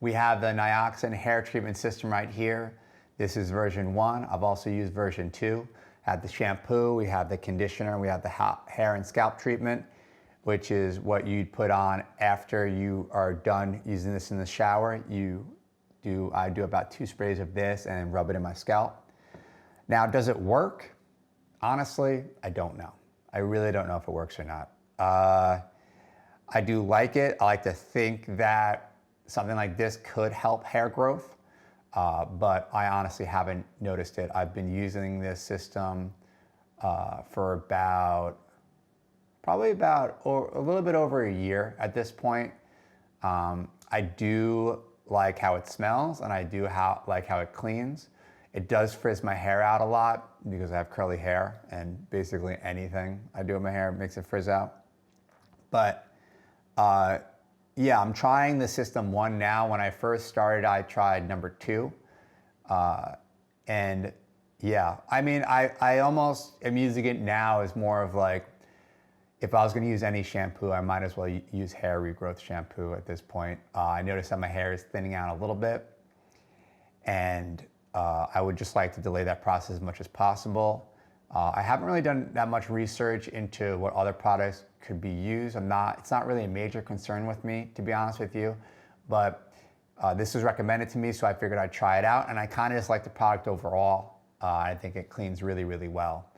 We have the Nioxin hair treatment system right here. This is version 1. I've also used version 2. Have the shampoo, we have the conditioner, we have the hair and scalp treatment, which is what you'd put on after you are done using this in the shower. I do about 2 sprays of this and rub it in my scalp. Now, does it work? Honestly, I don't know. I really don't know if it works or not. I do like it. I like to think that something like this could help hair growth, but I honestly haven't noticed it. I've been using this system for probably about a little bit over a year at this point. I do like how it smells, and I do like how it cleans. It does frizz my hair out a lot because I have curly hair, and basically anything I do with my hair makes it frizz out. But yeah, I'm trying the system 1 now. When I first started, I tried number 2. And yeah, I mean, I almost am using it now as more of like, if I was gonna use any shampoo, I might as well use hair regrowth shampoo at this point. I noticed that my hair is thinning out a little bit, and I would just like to delay that process as much as possible. I haven't really done that much research into what other products could be used. It's not really a major concern with me, to be honest with you, but this was recommended to me, so I figured I'd try it out, and I kind of just like the product overall. I think it cleans really, really well.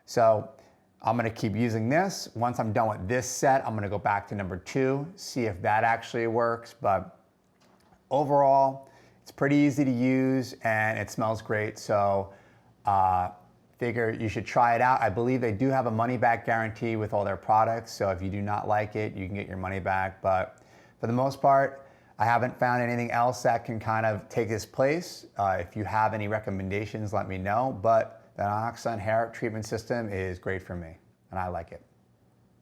So I'm gonna keep using this. Once I'm done with this set, I'm gonna go back to number 2, see if that actually works, but overall, it's pretty easy to use and it smells great, so figure you should try it out. I believe they do have a money-back guarantee with all their products, so if you do not like it, you can get your money back. But for the most part, I haven't found anything else that can kind of take this place. If you have any recommendations, let me know. But the Nioxin hair treatment system is great for me, and I like it.